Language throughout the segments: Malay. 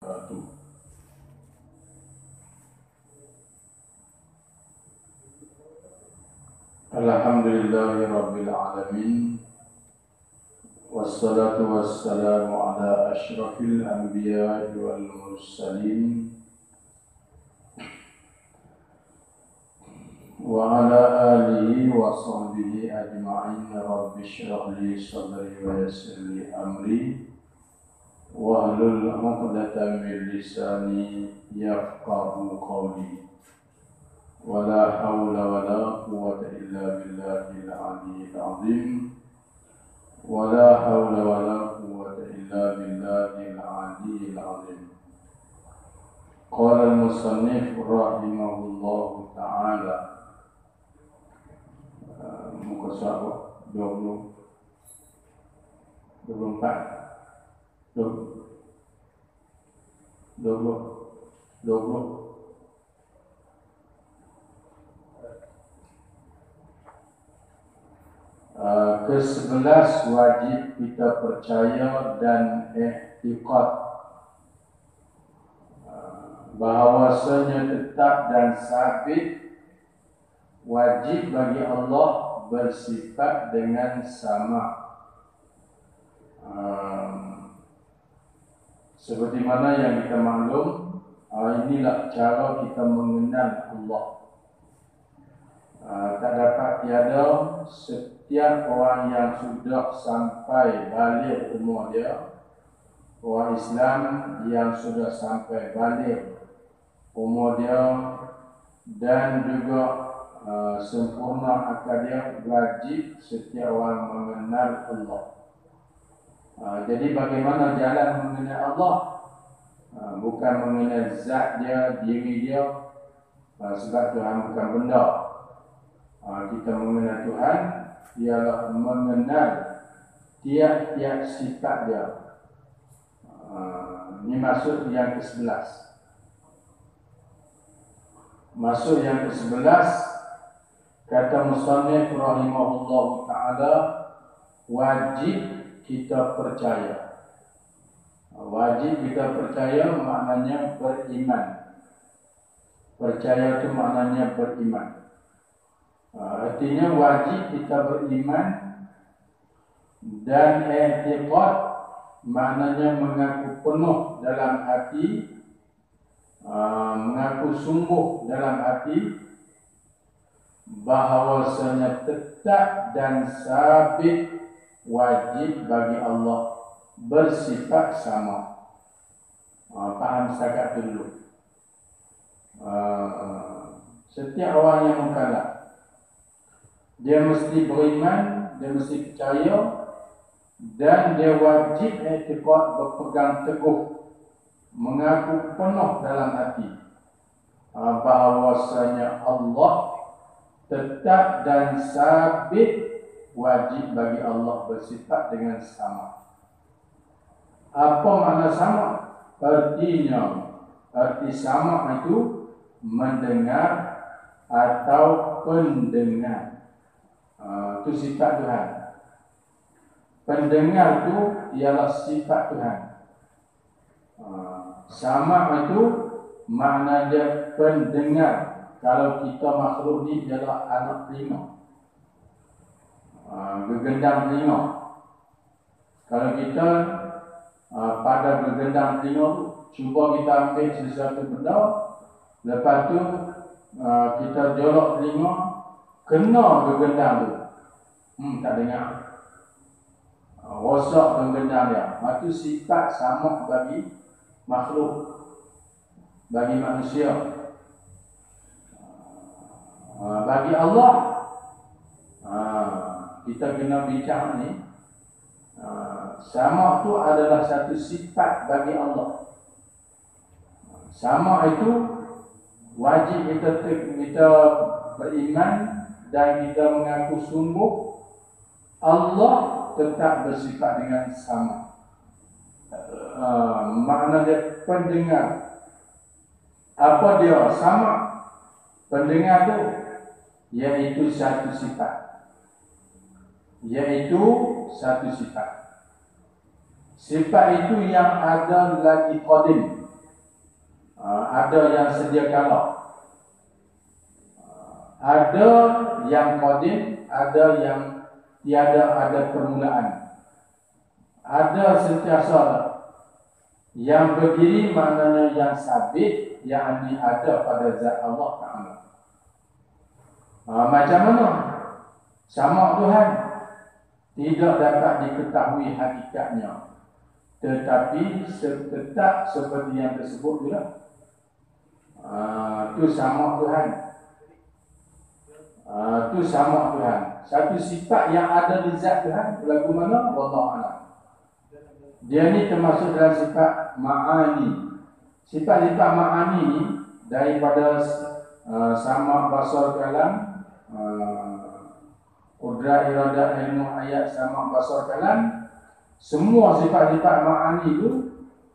wabarakatuh. Alhamdulillahi rabbil alamin. Wassalatu wassalamu ala asyrafil anbiya'i wal mursalin wa ala alihi wa sahbihi ajma'in. Rabbi shrah li sadri wa yassir li amri wahlul 'uqdatam min lisani yafqahu qawli. Wala haula wala quwwata illa billahil aliyyil azim. Wala haula wala quwwata illa billahil aliyyil azim. Qala al-musannif rahimahullahu ta'ala, muka surat 24 ke-11 wajib kita percaya dan i'tiqad bahawasanya tetap dan sabit wajib bagi Allah bersifat dengan sama. Seperti mana yang kita maklum, inilah cara kita mengenal Allah. Tak dapat tiada setiap orang yang sudah sampai balik umur dia, orang Islam yang sudah sampai balik umur dia dan juga sempurna akal dia, wajib setiap orang mengenal Allah. Jadi bagaimana jalan mengenal Allah? Bukan mengenal zat dia, diri dia, sebab Tuhan bukan benda. Kita mengenal Tuhan ialah mengenal tiap-tiap sifat dia. Ini maksud yang ke-11. Maksud yang ke-11, kata musannif rahimahullahu ta'ala, wajib kita percaya. Wajib kita percaya maknanya beriman. Percaya itu maknanya beriman. Artinya wajib kita beriman, dan i'tiqad maknanya mengaku penuh dalam hati, mengaku sungguh dalam hati bahawasanya tetap dan sabit wajib bagi Allah bersifat sama. Faham setakat dulu. Setiap orang yang mukallaf, dia mesti beriman, dia mesti percaya, dan dia wajib i'tiqad, berpegang teguh, mengaku penuh dalam hati bahawasanya Allah tetap dan sabit wajib bagi Allah bersifat dengan sama. Apa makna sama? Arti sama itu mendengar atau pendengar. Itu sifat Tuhan. Pendengar itu ialah sifat Tuhan. Sama itu makna dia pendengar. Kalau kita makhluk ni ialah anak telinga, gegendang telinga. Kalau kita pada gegendang telinga, cuba kita ambil sesuatu benda, lepas tu kita jolok telinga, kena gegendang tu, tak dengar, rosak gegendang dia. Itu sifat sama bagi makhluk, bagi manusia. Bagi Allah, kita kena bincang ni, sama itu adalah satu sifat bagi Allah. Sama itu wajib kita beriman dan kita mengaku sungguh Allah tetap bersifat dengan sama. Makna dia pendengar. Apa dia sama? Pendengar tu yaitu satu sifat. Sifat itu yang ada lagi qadim. ada yang sedia kala, ada yang qadim, ada yang tiada ada permulaan, ada sentiasa. Yang berdiri maknanya yang sabit, yang ada pada zat Allah Ta'ala. Macam mana? Sama Tuhan tidak dapat diketahui hakikatnya, tetapi tetap seperti yang tersebut juga. Itu sama Tuhan. Itu sama Tuhan. Satu sifat yang ada di zat Tuhan berlaku mana? Wallahualam. Dia ni termasuk dalam sifat ma'ani. Sifat-sifat ma'ani ni daripada sama basar kalam, qudrat iradat ilmu ayat sama basar kalam, semua sifat-sifat ma'ani itu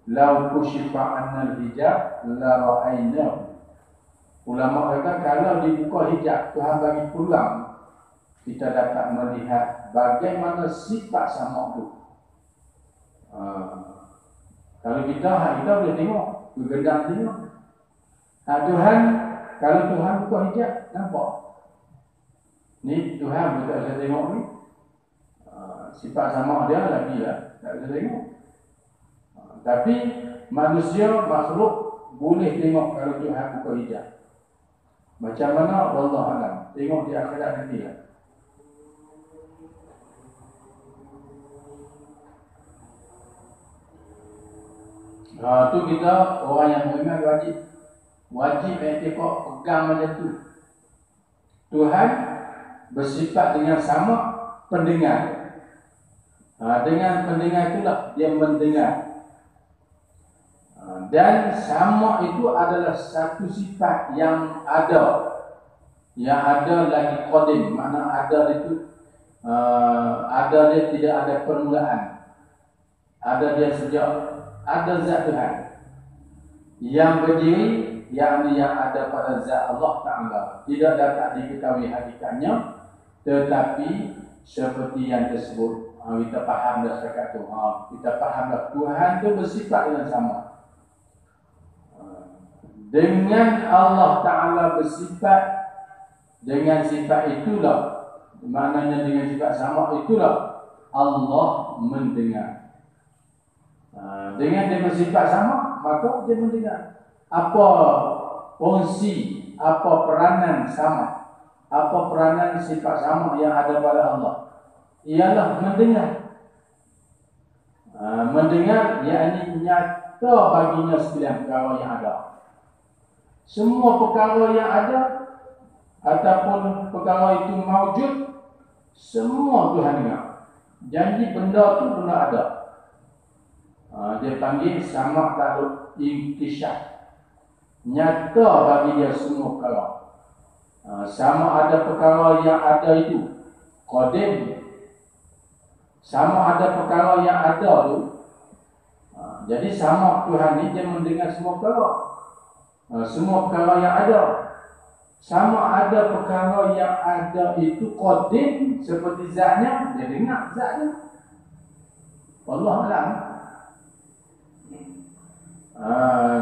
lau kushifa annal hijab la ra'aynahu. Ulama kata kalau dibuka hijab, Tuhan bagi peluang, kita dapat melihat bagaimana sifat sama itu. Kalau kita boleh tengok, bergendang tengok. Tuhan, kalau Tuhan buka hijab, nampak. Ni Tuhan tak bisa tengok ni. Sifat sama dia lagi lah, tak bisa tengok. Tapi manusia, makhluk boleh tengok kalau Tuhan buka hijab. Macam mana? Wallahualam. Tengok di akhirat nanti lah. Tu kita orang yang beriman wajib etikot pegang macam tu. Tuhan bersifat dengan sama pendengar. Dengan pendengar itulah dia mendengar. Dan sama itu adalah satu sifat yang ada. Yang ada lagi qadim, makna ada itu ada dia tidak ada permulaan. Ada dia sejak ada zat Tuhan yang berdiri, yang ada pada zat Allah Ta'ala. Tidak dapat diketahui hakikatnya, tetapi seperti yang tersebut, kita faham dah setakat tu. Kita faham dah Tuhan itu bersifat dengan sama. Dengan Allah Ta'ala bersifat dengan sifat itulah, maknanya dengan sifat sama itulah Allah mendengar. Dengan dia bersifat sama, maka dia mendengar. Apa fungsi, apa peranan sama, apa peranan sifat sama yang ada pada Allah? Ialah mendengar. Mendengar, yakni nyata baginya sekalian perkara yang ada. Semua perkara yang ada ataupun perkara itu mawujud, semua Tuhan dengar. Janji benda tu benda ada. Dia panggil sama takluk inkishaf. Nyata bagi dia semua perkara. Sama ada perkara yang ada itu qadim, sama ada perkara yang ada tu. Jadi sama Tuhan ni dia mendengar semua perkara. Semua perkara yang ada. Sama ada perkara yang ada itu qadim seperti zatnya, dia dengar zatnya. Wallahualam.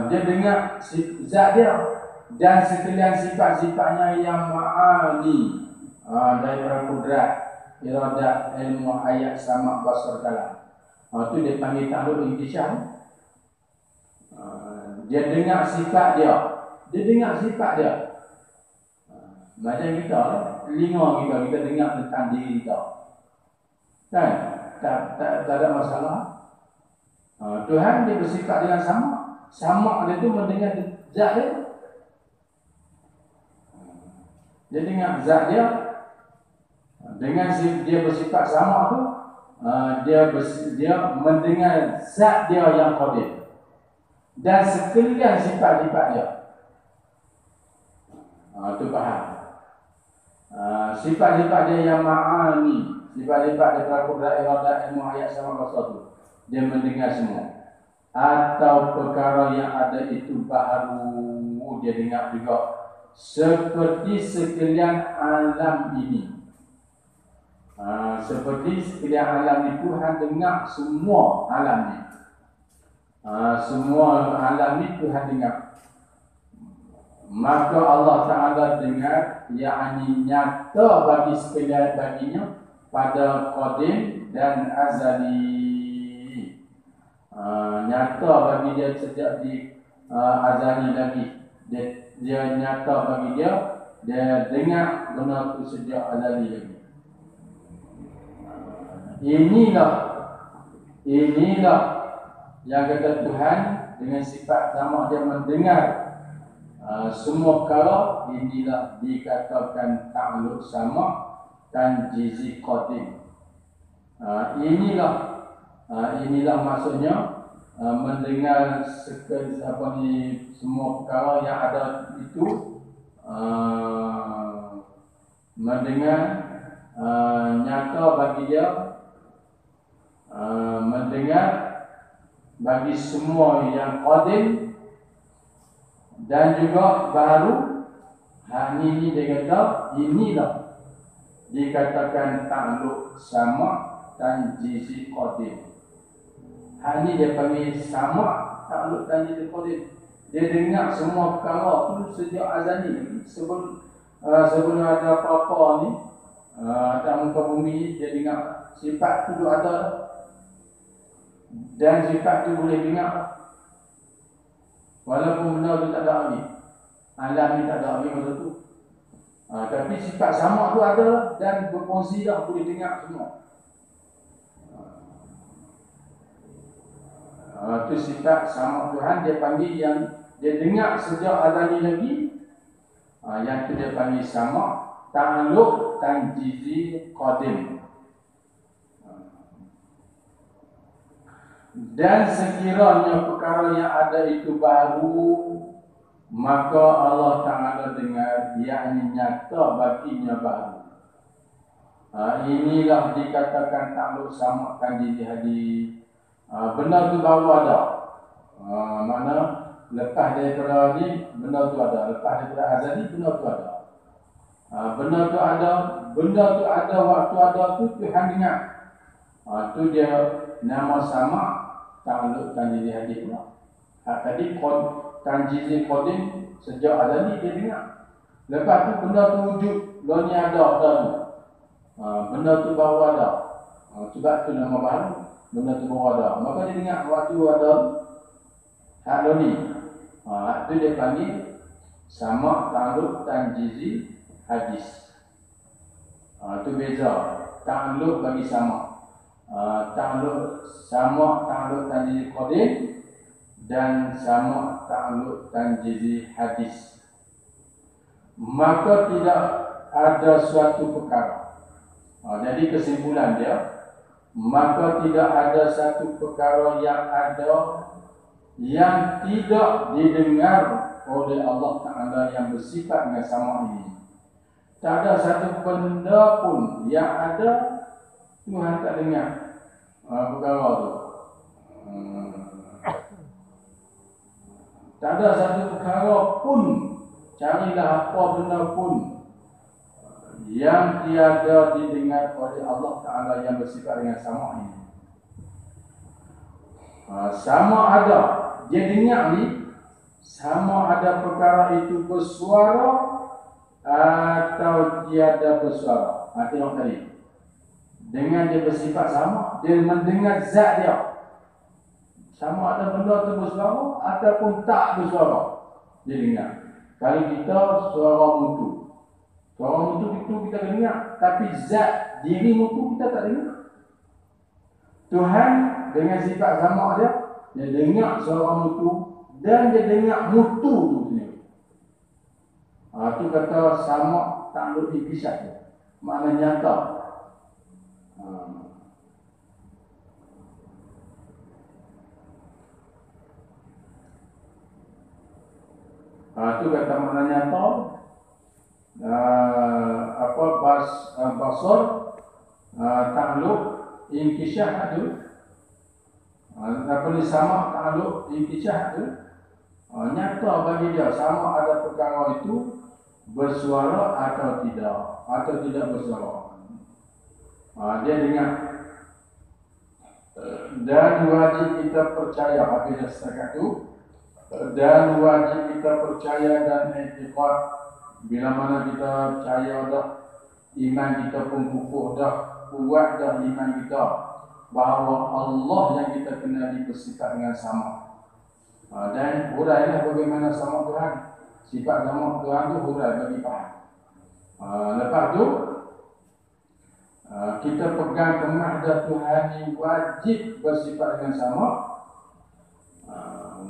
Dia dengar zat dia dan sekalian sifat-sifatnya yang ma'ani, daripada kudrat, iradat, ilmu ayat sama basar kalam. Itu dia panggil takluk inkishaf. Dia dengar sifat dia. Dia dengar sifat dia. Macam kita, telinga kita dengar tentang diri kita. Kan? Tak ada masalah. Tuhan dia bersifat dengan sama. Sama dia tu mendengar zat dia. Dia dengar zat dia. Dengan dia bersifat sama tu, dia mendengar zat dia yang qadim. Dan sekalian sifat-sifat dia. Itu faham. Sifat-sifat dia yang ma'ani, sifat-sifat dia berkudrat iradat ilmu ayat sama basar tu, dia mendengar semua. Atau perkara yang ada itu baharu, dia dengar juga. Seperti sekalian alam ini. Seperti sekalian alam ini, Tuhan dengar semua alam ini. Semua alam ini Tuhan dengar. maka Allah Ta'ala dengar, yakni nyata bagi sekalian baginya pada qadim dan azali. Nyata bagi dia sejak di azali lagi. Dia nyata bagi dia dengar benda itu sejak azali lagi. Inilah yang kata Tuhan dengan sifat sama dia mendengar semua perkara. Inilah dikatakan ta'alluq sama tanjizi qadim. Inilah maksudnya mendengar semua perkara yang ada itu, mendengar nyata bagi dia, mendengar bagi semua yang qadim dan juga baru. Ini dia kata inilah dikatakan ta'alluq sama tanjizi qadim. Ini dia panggil sama ta'alluq tanjizi qadim. Dia dengar semua perkara tu sejak azali, sebelum ada apa-apa ni, atas muka bumi. Dia dengar sifat tu ada, dan sifat tu boleh dengar walaupun benda tu tak ada lagi, alam ni tak ada lagi masa tu. Tapi sifat sama tu ada dan berfungsi dah, boleh dengar semua. Itu sifat sama Tuhan. Dia panggil yang dia dengar sejak azali lagi, yang tu dia panggil sama ta'alluq tanjizi qadim. Dan sekiranya perkara yang ada itu baru, maka Allah Ta'ala dengar, yakni nyata baginya baru. Inilah dikatakan ta'alluq sama tanjizi hadis. Benda tu baru ada. Mana lepas daripada ni benda tu ada, lepas daripada azali benda tu ada. Benda tu ada waktu ada tu Tuhan dengar. Tu dia nama sama ta'alluq tanjizi hadis pula. Tadi tanjizi qadim sejak azali dia dengar. Lepas tu benda tu wujud, lo ni ada tu. Benda tu baru ada. Sebab tu nama baru. Benda tu baru ada. Maka dia dengar waktu ada hak lo ni. Itu dia panggil sama ta'alluq tanjizi hadis. Itu beza. Ta'alluq bagi sama. Ta'alluq sama ta'alluq tanjizi qadim dan sama ta'alluq tanjizi hadis. Maka tidak ada suatu perkara. Jadi kesimpulan dia, maka tidak ada satu perkara yang ada yang tidak didengar oleh Allah Ta'ala yang bersifat dengan sama ini. Tak ada satu benda pun yang ada Tuhan tak dengar perkara tu. Tak ada satu perkara pun, carilah apa benda pun yang tiada didengar oleh Allah Ta'ala yang bersifat dengan sama ini. Sama ada, dia dengar ni, sama ada perkara itu bersuara atau tiada bersuara. Tengok tadi, dengan dia bersifat sama, dia mendengar zat dia. Sama ada benda tu bersuara ataupun tak bersuara, dia dengar. Kalau kita suara mutu, suara mutu itu kita dengar, tapi zat diri mutu kita tak dengar. Tuhan dengan sifat sama dia dengar suara mutu dan dia dengar mutu tu sendiri. Itu kata sama ta'alluq ibisat dia. Makna nyata. Itu kata makna nyata. Basar ta'alluq inkishah tu. Apa ni sama ta'alluq inkishah tu. Nyata bagi dia sama ada perkara itu bersuara atau tidak bersuara. Dia dengar. Dan wajib kita percaya apabila setakat itu Dan wajib kita percaya dan i'tiqad. Bila mana kita percaya dah, iman kita pun kukuh dah, kuat dah iman kita, bahawa Allah yang kita kenali bersifat dengan sama. Dan hurailah bagaimana sama Tuhan. Sifat sama Tuhan tu hurai bagi faham. Lepas tu kita pegang kemahadah Tuhan yang wajib bersifat dengan sama.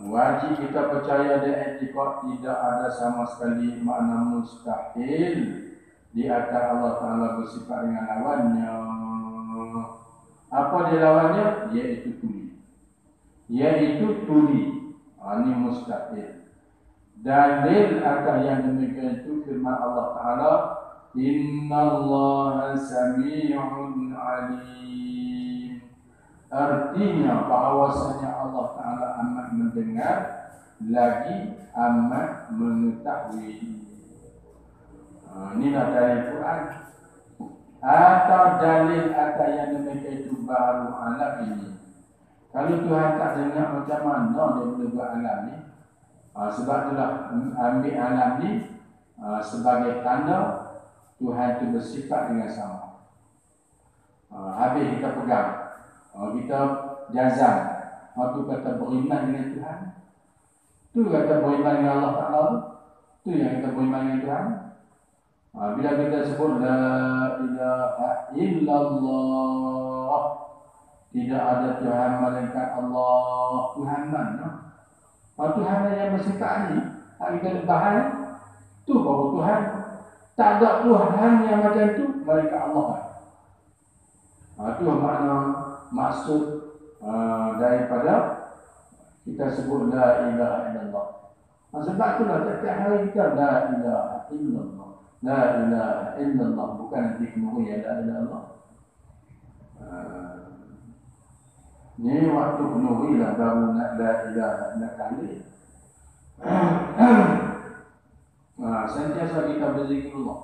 Wajib kita percaya dan i'tiqad tidak ada sama sekali makna mustahil di atas Allah Ta'ala bersifat dengan lawannya. Apa dia lawannya? Iaitu tuli. Iaitu tuli. Ini mustahil. Dalil atas yang demikian itu firman Allah Ta'ala, Innallaha sami'un alim. Artinya bahawasanya Allah Ta'ala amat mendengar lagi amat mengetahui. Inilah dalil Quran. Atau dalil atas yang demikian itu baru alam ini. Kalau Tuhan tak dengar macam mana dia boleh buat alam ni? Sebab itulah ambil alam ni sebagai tanda Tuhan itu bersifat dengan sama. Habis kita pegang, kita jazam, waktu kata beriman dengan Tuhan, tu kata beriman dengan Allah Ta'ala, tu yang kita beriman dengan Tuhan. Bila kita sebut la ilaha illallah, tidak ada Tuhan melainkan Allah, Tuhan mana? Tuhan yang bersifat ni, kita lebahan, tu baru Tuhan. Tak ada Tuhan yang macam tu melainkan Allah. Itu makna maksud daripada kita sebut la ilaha illallah. Sebab itulah setiap hari kita la ilaha illallah. La ilaha illallah, bukan nanti kemudian ya la ilaha illallah. Ni waktu penuhi lah baru nak la ilaha nak kali. Sentiasa kita berzikirullah.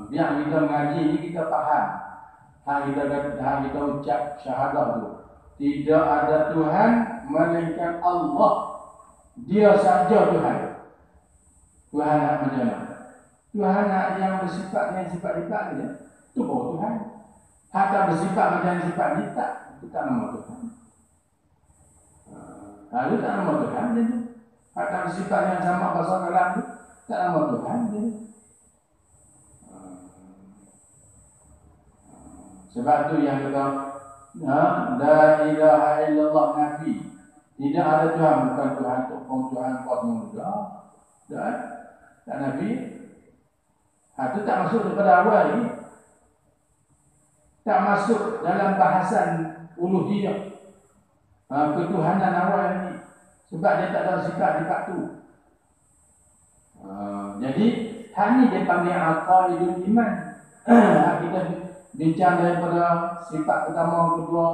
Biar kita mengaji ni kita faham. Hak kita ucap syahadah tu. Tidak ada Tuhan melainkan Allah. Dia saja Tuhan. Tuhan nak macam mana? Tuhan nak yang bersifat dengan sifat-sifat dia. Itu baru Tuhan. Hak tak bersifat macam sifat ni tak. Itu tak nama Tuhan. Itu tak nama Tuhan dia tu. Hak tak bersifat yang sama pasal kalam tu. Tak nama Tuhan dia tu. Sebab tu yang kata la ilaha illallah nafi. Tidak ada Tuhan, bukan Tuhan Tuhan kuat muda. Tak nafi. Itu tak masuk daripada awal ni. Tak masuk dalam bahasan uluhiyah. Ketuhanan awal ni. Sebab dia tak ada sifat-sifat tu. Jadi hal ni dia panggil aqaidul iman. Kita bincang daripada sifat pertama, kedua,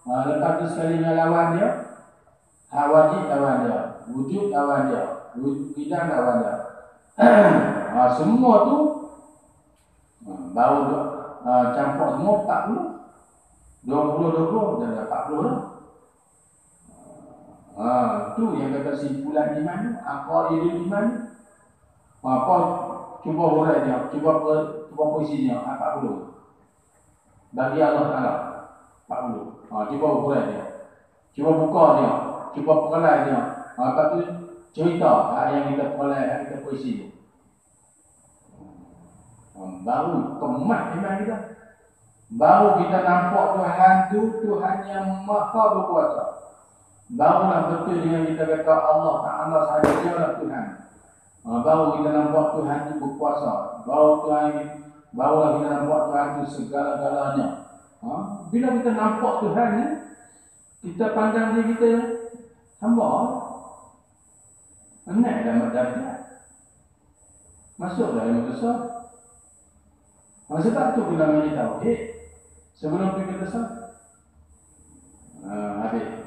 lepas tu sekali dengan lawan dia. Hak wajib lawan dia, wujud lawan dia, tidak lawan dia. Semua tu baru campur semua 40. 20 dan 40 lah. Tu yang kata simpulan iman, aqaidul iman. Apa cuba hurai dia, cuba puisi dia 40. Bagi Allah Ta'ala 40. Cuba hurai dia. Cuba buka dia, cuba perlai dia. Lepas tu cerita yang kita perlai, yang kita puisi dia. Baru kemat iman kita. Baru kita nampak Tuhan tu Tuhan yang maha berkuasa. Barulah betul dengan kita kata Allah Ta'ala sahaja dialah Tuhan. Baru kita nampak Tuhan itu berkuasa. Barulah kita nampak Tuhan itu segala-galanya. Bila kita nampak Tuhan ni, kita pandang diri kita hamba. Naik dalam darjat. Masuk dalam besar. Sebab tu kita menjadi tauhid. Sebelum kita besar. Habis.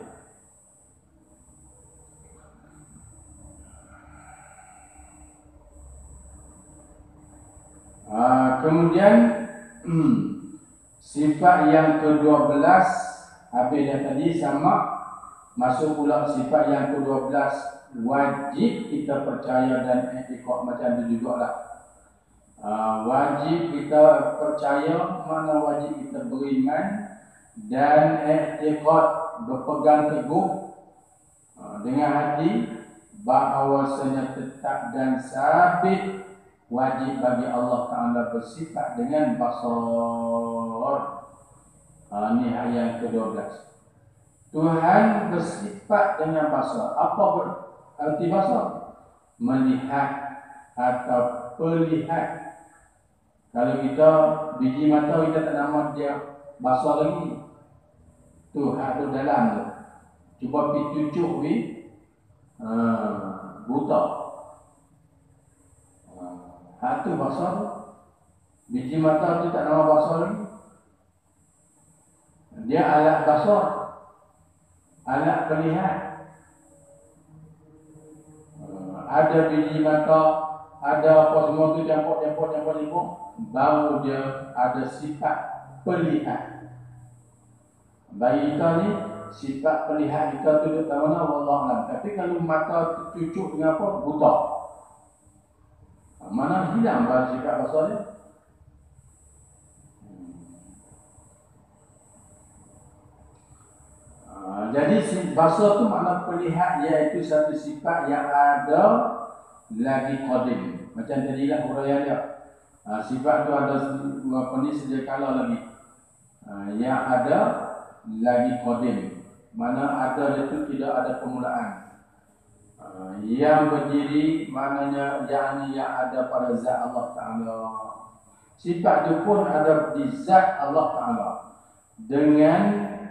Kemudian sifat yang ke-12 habis dah tadi sama Masuk pula sifat yang ke-12, wajib kita percaya dan i'tiqad macam tu jugalah. Wajib kita percaya, mana wajib kita beriman dan i'tiqad, berpegang teguh dengan hati bahawasanya tetap dan sabit wajib bagi Allah Ta'ala bersifat dengan basar. Ini ayat ke-12. Tuhan bersifat dengan basar. Apa berarti basar? Melihat atau melihat. Kalau kita biji mata kita tak nama dia basar lagi. Tuhan tu dalam tu. Cuba pergi cucuk buta. Hak tu basar. Biji mata tu tak nama basar lagi. Dia alat basar. Alat melihat. Ada biji mata, ada apa semua tu campur, baru dia ada sifat pelihat. Bagi kita ni sifat pelihat kita tu duduk mana wallahualam. Tapi kalau mata tu cucuk dengan apa? Buta. Mana hilang sifat basar dia? Jadi basar tu makna pelihat, iaitu satu sifat yang ada lagi qadim. Macam tadilah huraian dia. Sifat tu ada sedia kala lagi. Yang ada lagi qadim. Mana ada itu tidak ada permulaan. Yang berdiri maknanya yang ada pada zat Allah Ta'ala. Sifat itu pun ada di zat Allah Ta'ala. Dengan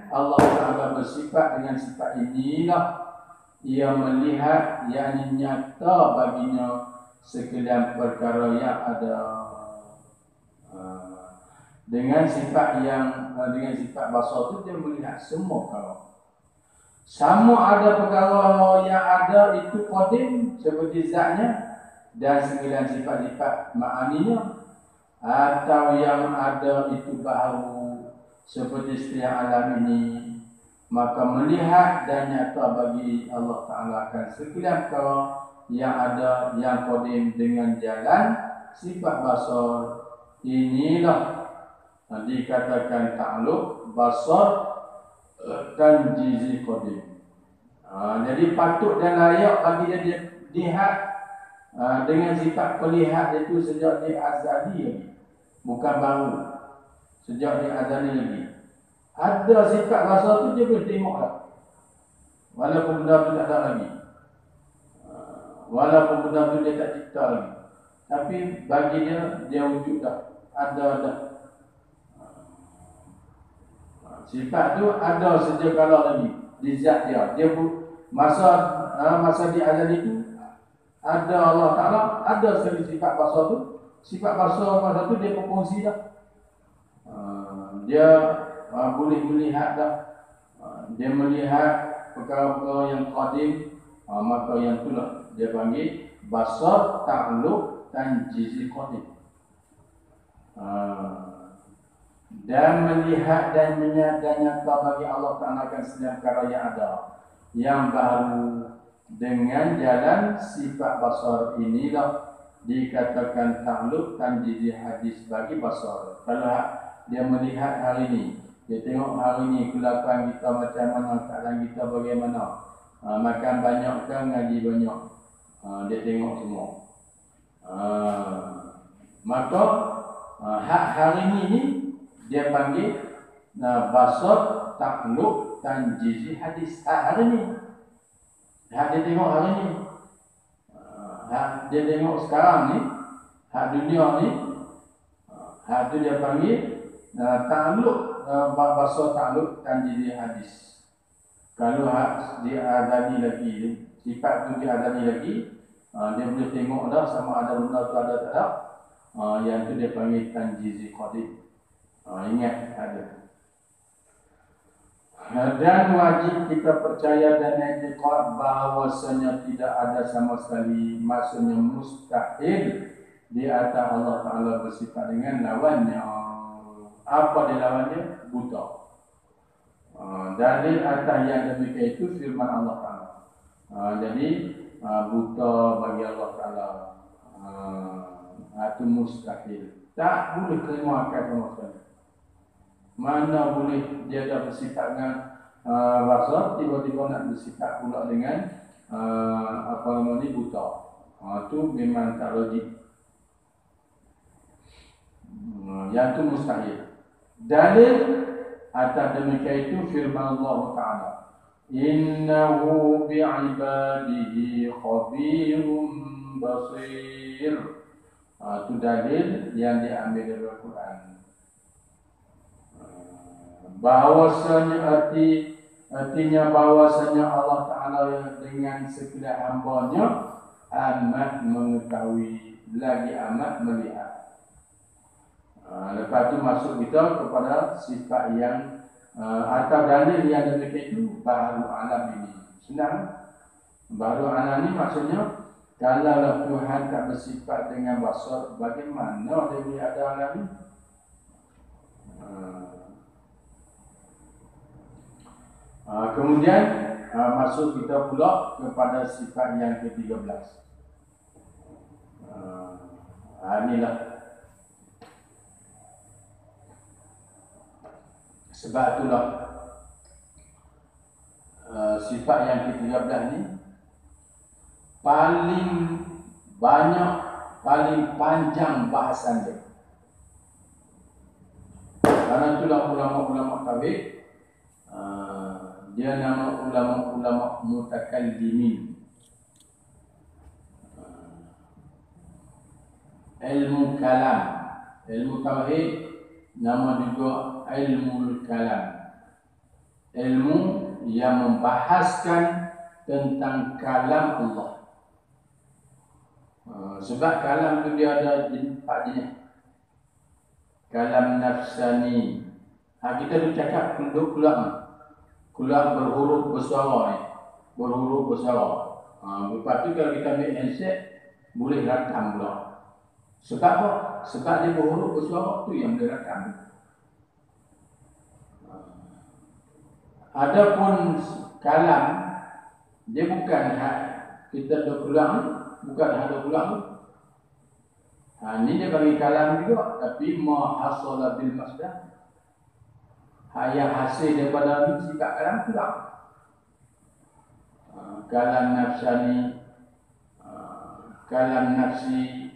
Allah Ta'ala bersifat dengan sifat inilah ia melihat yang nyata baginya sekalian perkara yang ada. Dengan sifat basar itu dia melihat semua perkara. Sama ada perkara yang ada itu qadim seperti zatnya dan sekalian sifat-sifat ma'aninya, atau yang ada itu baru seperti setiap alam ini, maka melihat dan nyata bagi Allah Ta'ala akan sekalian perkara yang ada yang qadim dengan jalan sifat basar. Inilah dikatakan ta'alluq basar dan jizi qadim. Jadi patut dan layak bagi dia lihat dengan sifat pelihat itu sejak dia azali lagi, bukan baru. Sejak dia azali lagi. Ada sifat basar tu dia boleh tengok lah. Walaupun benda tu tak ada lagi. Walaupun benda tu dia tak cipta lagi. Tapi bagi dia wujud dah. Ada dah. Sifat tu ada sejak kala lagi. Di zat dia. Dia masa di azali tu ada Allah Ta'ala, ada sekali sifat basar tu. Sifat basar tu dia berfungsi dah. Dia boleh melihat dah. Dia melihat perkara-perkara yang qadim, maka yang itulah dia panggil basar ta'alluq dan jizi qadim. Dan melihat dan menyadar bagi Allah Ta'ala akan setiap perkara yang ada yang baru. Dengan jalan sifat basar inilah dikatakan ta'alluq dan jizi hadis bagi basar. Kalau dia melihat hari ini, dia tengok hari ini kelakuan kita macam mana, keadaan kita bagaimana, makan banyak kan, ngaji banyak, dia tengok semua. Maka hak hari ini dia panggil basar ta'alluq dan jizi hadis. Hak hari ini, hak dia tengok hari ini, hak dia tengok sekarang ni, hak dunia ni, hak tu dia panggil ta'alluq, basar ta'alluq dan jizi hadis. Kalau hak diadani lagi, sifat tu diadani lagi, dia boleh tengok dah sama ada benda tu ada tak ada. Yang tu dia panggil tanjizi qadim. Ingat ada. Dan wajib kita percaya dan i'tiqad bahawasanya tidak ada sama sekali, maksudnya mustahil di atas Allah Ta'ala bersifat dengan lawannya. Apa dia lawannya? Buta. Dalil atas yang demikian itu firman Allah Ta'ala. Jadi buta bagi Allah Ta'ala itu mustahil. Tak boleh terima akal sama sekali. Mana boleh dia dah bersifat dengan basar, tiba-tiba nak bersifat pula dengan apa nama ni, buta. Itu memang tak logik. Yang itu mustahil. Dalil atas demikian itu firman Allah Ta'ala, innahu bi'ibadihi khabirum basir. Itu dalil yang diambil dari Al-Quran. Bahawasanya artinya bahawasanya Allah Ta'ala dengan sekalian hambanya amat mengetahui, lagi amat melihat. Lepas itu masuk kita kepada sifat yang atau dalil yang demikian itu baru alam ini. Senang. Baru alam ini maksudnya kalau Tuhan tak bersifat dengan basar, bagaimana dia boleh ada alam ini? Kemudian masuk kita pula kepada sifat yang ke-13. Inilah sebab itulah sifat yang ke-13 ni paling banyak, paling panjang bahasan dia. Karena itulah ulama-ulama tauhid dia nama ulama-ulama mutakallimin. Ilmu kalam, ilmu tauhid nama juga ilmu kalam. Ilmu yang membahaskan tentang kalam Allah. Sebab kalam itu dia ada 4 jenis. Kalam nafsani. Kita tu cakap keluar berhuruf bersuara ni. Berhuruf bersuara. Lepas tu kalau kita ambil handset, boleh rakam pula. Sebab apa? Sebab dia berhuruf bersuara tu yang boleh rakam. Adapun kalam, dia bukan hak kita dah keluar, bukan hak dah keluar. Ini dia bagi kalam juga, tapi ma hasala bil masdar. Yang hasil daripada sifat kalam keluar. Kalam nafsani, kalam nafsi,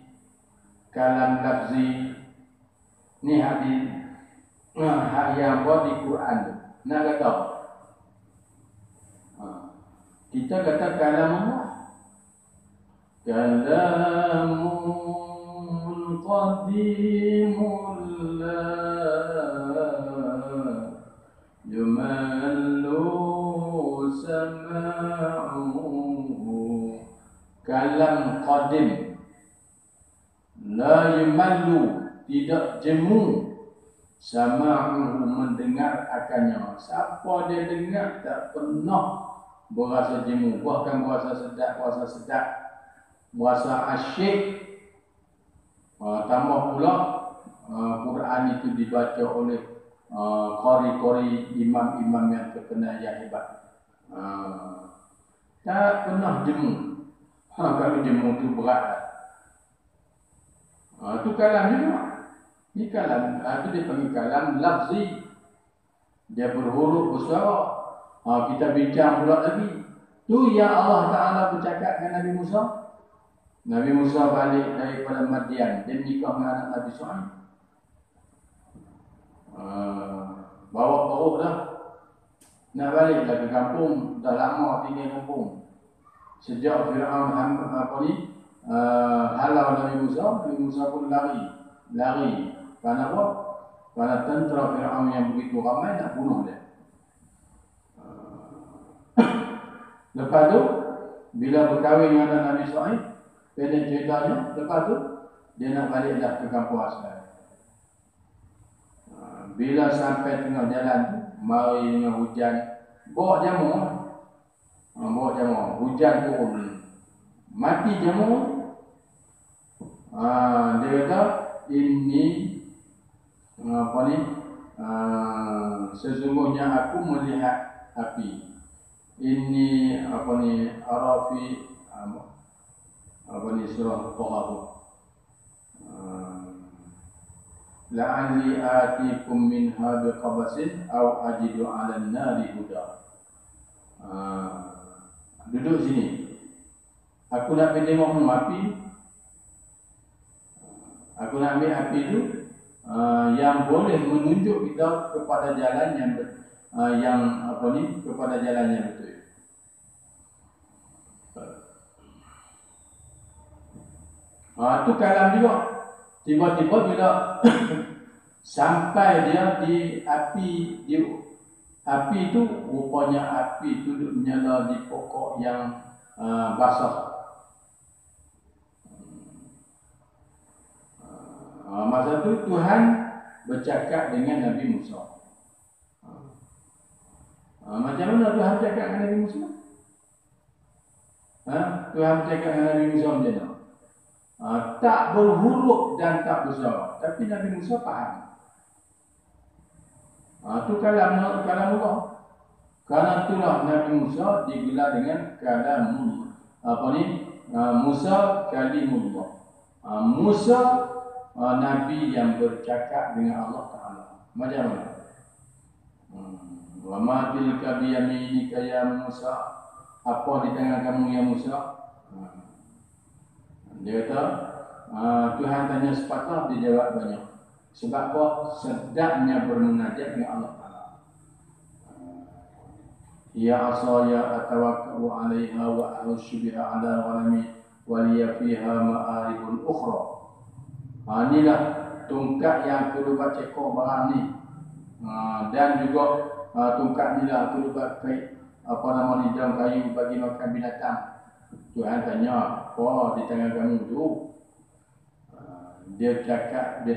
kalam lafzi. Ni hadis hak yang buat di Quran. Nak kata kita kata kalam Allah. Kalamun qadimul la yumallu sama'uhu. Kalam qadim la yumallu, tidak jemu, sama'uhu, mendengar akannya. Siapa dia dengar tak pernah berasa jemu, bahkan berasa sedap, berasa asyik. Tambah pula Quran itu dibaca oleh qari-qari, imam-imam yang terkenal yang hebat. Tak pernah jemu. Kalau jemu itu berat. Itu kalam juga. Ini kalam, itu dia panggil kalam lafzi. Dia berhuruf bersuara. Kita bincang pula lagi. Tu yang Allah Ta'ala bercakap dengan Nabi Musa. Nabi Musa balik daripada Madian. Dia menikah dengan anak Nabi Shu'aib. Bawa dah. Nak balik dah ke kampung. Dah lama tinggal kampung. Sejak Fir'aun halau Nabi Musa pun lari. Kerana apa? Kerana tentera Fir'aun yang begitu ramai nak bunuh dia. Lepas tu, bila berkahwin dengan Nabi Shu'aib, pendek ceritanya, lepas tu, dia nak balik dah ke kampung asal. Bila sampai tengah jalan tu, mari dengan hujan, bawa jamu. Hujan turun. Mati jamu. Dia kata, ini, sesungguhnya aku melihat api. Ini Arafi surah Taha. La'alli atikum minha biqabasin aw ajidu 'alan nari huda. Duduk sini. Aku nak pergi tengok api. Aku nak ambil api itu yang boleh menunjuk kita kepada jalan kepada jalan yang betul. Itu kalam juga. Tiba-tiba bila sampai dia di api itu, rupanya api itu menyala di pokok yang basah. Masa itu Tuhan bercakap dengan Nabi Musa. Macam mana Tuhan bercakap dengan Nabi Musa? Tuhan bercakap dengan Nabi Musa macam mana? Tak berhuruf dan tak bersuara, tapi Nabi Musa faham. Itu kalam Allah. Karena itulah Nabi Musa digelar dengan kalamullah. Musa kalimullah. Musa Nabi yang bercakap dengan Allah Ta'ala. Macam mana? Wa ma tilka biyaminika ya Musa. Apa di tangan kamu ya Musa? Dia kata, Tuhan tanya sepatah, dia jawab banyak. Sebab apa? Sedapnya bermunajat dengan Allah Ta'ala. Ya asaya atawakka'u 'alaiha wa ahussu biha 'ala ghanami wa liya fiha ma'aribun ukhra. Inilah tungkat yang aku buat cekor barang ni. Dan juga tungkat ni lah aku buat kait daun kayu bagi makan binatang. Tuhan tanya, apa di tangan kamu tu? Dia cakap,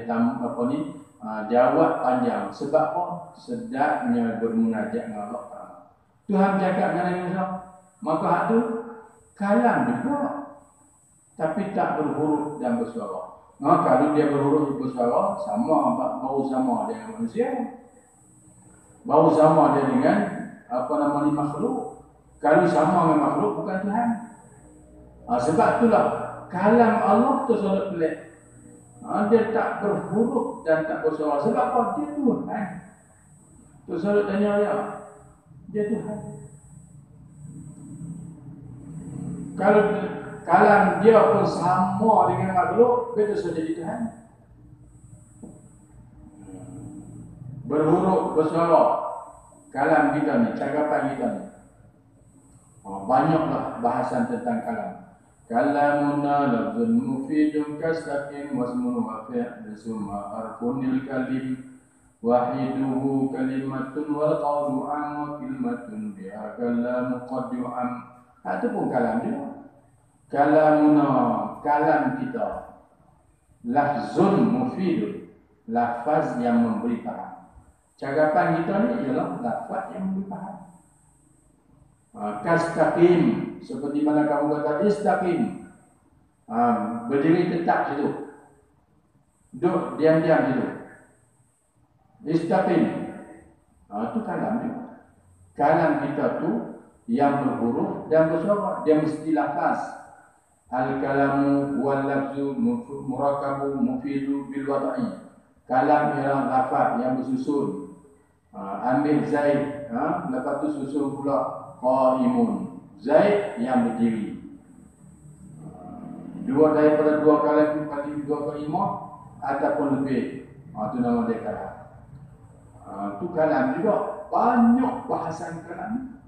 jawab panjang. Sebab apa? Sedapnya bermunajat dengan Allah Ta'ala. Tuhan cakap dengan Nabi Musa, maka hak tu kalam juga, tapi tak berhuruf dan bersuara. Kalau dia berhuruf bersuara, bau sama dia dengan manusia. Bau sama dia dengan makhluk. Kalau sama dengan makhluk, bukan Tuhan. Sebab itulah kalam Allah tu selalu pelik. Dia tak berhuruf dan tak bersuara. Sebab apa? Dia Tuhan. Tu selalu tanya dia Tuhan. Kalau kalam dia pun sama dengan makhluk, betul saja jadi Tuhan. Berhuruf, bersuara. Kalam kita ni, cakapan kita ni. Banyaklah bahasan tentang kalam. Kalamuna lafzun mufidun kastaqim wasmun wafi' summa harfunil kalim wahiduhu kalimatun wal qawlu an wa kalimatun biha kalamu qad yu'am. Itu pun kalam juga. Kalamuna, kalam kita, lafzun mufidun, lafaz yang memberi faham. Cakapan kita ni ialah lafaz yang memberi faham. Kastaqim, seperti mana kamu kata istaqim, berdiri tetap situ, duduk diam-diam situ. Istaqim, itu kalam juga. Kalam kita tu yang berhuruf dan bersuara, dia mesti lafaz. Al-kalamu wal lafzu murakabu mufidu bil wad'i. Kalam ialah lafaz yang bersusun. Ambil Zaid, lepas tu susun pula qaimun, Zaid yang berdiri. Dua daripada dua kali dua kalimah ataupun lebih. Itu nama dia kalam. Itu kalam juga. Banyak bahasan kalam.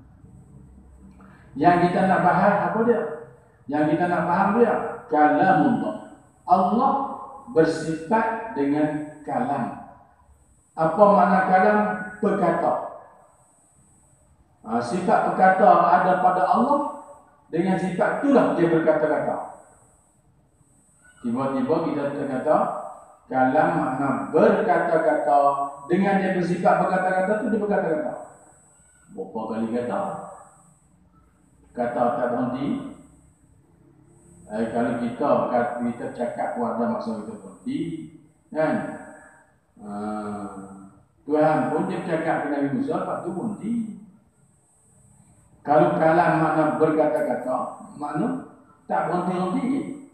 Yang kita nak bahas apa dia? Yang kita nak faham dia, kalamullah. Allah bersifat dengan kalam. Apa makna kalam? Berkata. Sifat berkata ada pada Allah. Dengan sifat itulah dia berkata-kata. Tiba-tiba kita terkata kalam makna berkata-kata. Dengan dia bersifat berkata-kata tu dia berkata-kata. Berapa kali kata? Kata tak berhenti. Kalau kita cakap pun ada masa kita berhenti, kan? Tuhan pun dia cakap dengan Nabi Musa, lepas tu berhenti. Kalau kalam makna berkata-kata, makna tak berhenti-henti.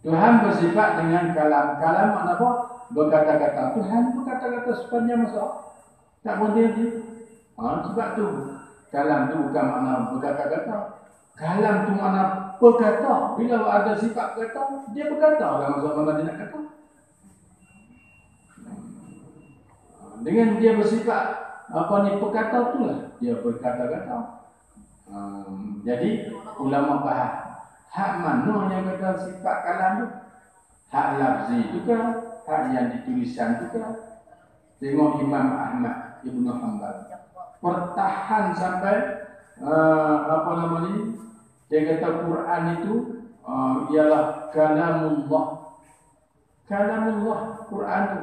Tuhan bersifat dengan kalam. Kalam makna apa? Berkata-kata. Tuhan berkata-kata sepanjang masa. Tak berhenti-henti. Sebab tu kalam tu bukan makna berkata-kata. Kalam tu makna berkata. Bila ada sifat berkata, dia berkata dalam masa dia nak kata. Dengan dia bersifat perkata tu lah dia berkata-kata. Jadi ulama bahas hak mana yang kata sifat kalam tu? Hak lafzi tu ke? Hak yang ditulisan tu ke? Tengok Imam Ahmad Ibn Hanbal pertahan sampai dia kata Quran itu ialah kalamullah. Kalamullah Quran tu.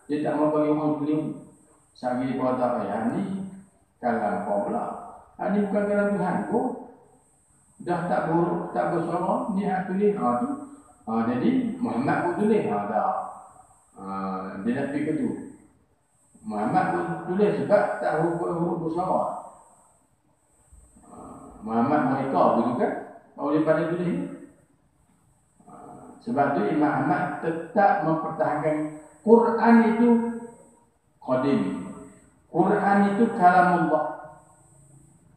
Dia tak mau bagi orang keliru. Sagi pada ayat ni kalam kau pula. Ini bukan kalam Tuhan kau. Dah tak buruk, tak bersuara, ni hak tulis tu. Jadi Muhammad pun tulis dah. Dia nak pergi ke tu. Muhammad pun tulis sebab tak huruf bersuara. Muhammad mereka begitu kan? Oleh pada tulis ni. Sebab tu Imam Ahmad tetap mempertahankan Quran itu qadim. Quran itu kalamullah.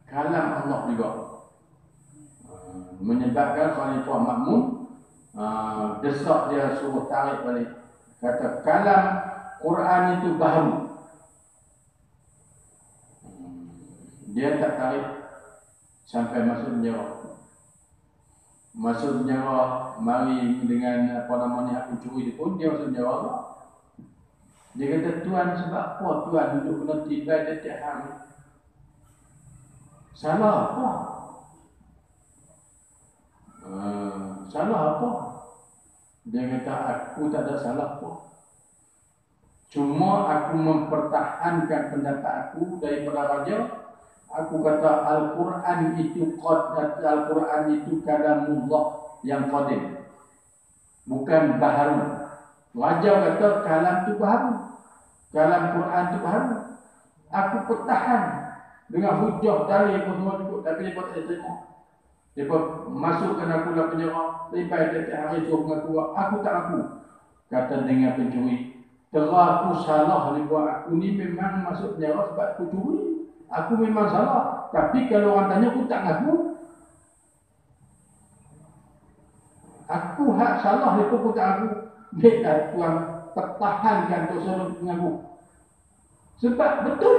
Kalam Allah juga. Menyebabkan Khalifah Ma'mun desak dia suruh tarik balik. Kata kalam Quran itu baru. Dia tak tarik sampai masuk penjara. Masuk penjara, mari dengan aku curi dia pun dia masuk penjara lah. Dia kata Tuan sebab apa Tuan duduk kena tibai setiap hari? Salah apa? Salah apa? Dia kata aku tak ada salah apa. Cuma aku mempertahankan pendapat aku daripada raja. Aku kata Al-Quran itu Al-Quran itu kalamullah yang qadim. Bukan baharu. Raja kata kalam itu baharu. Kalam Quran itu baharu. Aku pertahan dengan hujah dalil pun semua cukup. Tapi dia tak terima. Dia masukkan aku dalam penjara. Sampai tiap hari suruh mengaku. Aku tak aku. Kata dengan pencuri. Terah aku salah ni buat aku ni memang masuk penjara sebab aku curi. Aku memang salah. Tapi kalau orang tanya aku tak ngaku. Aku hak salah ni pun tak aku. Biar Tuan pertahankan untuk selalu mengaku. Sebab betul.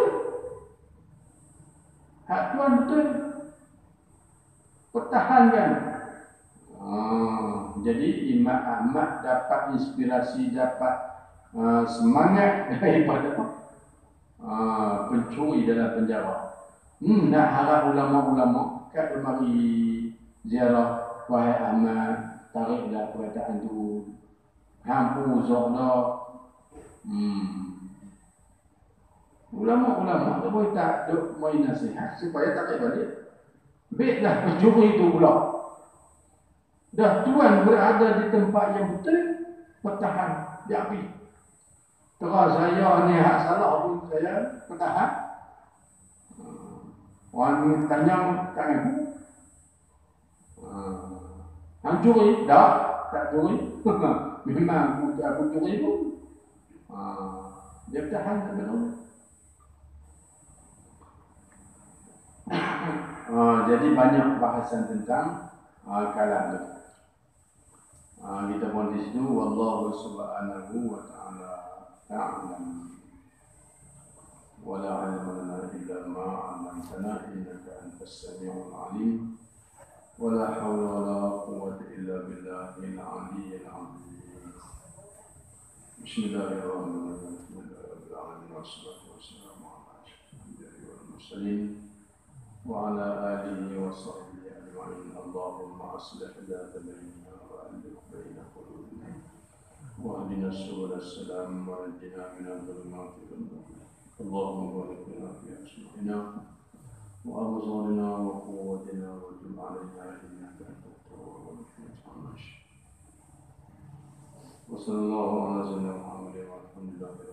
Hak Tuan betul. Pertahankan. Jadi Imam Ahmad dapat inspirasi, dapat semangat daripada pencuri dalam penjara. Nak harap ulama-ulama kat mari ziarah wahai Ahmad, tariklah perkataan tu. Hampu uzurlah. Ulama-ulama tak boleh tak duk main nasihat supaya tarik balik. Baiklah pencuri itu pula. Dah Tuan berada di tempat yang betul, pertahan, diapi. Terus saya ni hak salah pun saya pertahan. Orang tanya tak ngaku. Hang curi? Tak curi. Memang aku curi pun. Dia pertahan sampai dulu. Jadi banyak bahasan tentang kalam tu. Kita pun di situ wallahu subhanahu wa ta'ala ta'lam. Wala ilma lana illa ma 'allamtana innaka antas samiul 'alim. Wala haula wala quwwata illa billahil 'aliyyil 'azim. Bismillahirrahmanirrahim. Wassalatu wassalamu ala asyrafil mursalin wa ala alihi wa sahbihi ajma'in. Allahumma aslih dhata bainana wa alif baina qulubina wa hdina subul salam wa najina min adh-dhulumati ila an-nur. Allahumma barik lana fi asma'ina wa absarina wa quwwatina wa tub 'alaina innaka antat tawwabur rahim. Wa sallallahu ala sayyidina Muhammadin wa alihi wa sahbihi.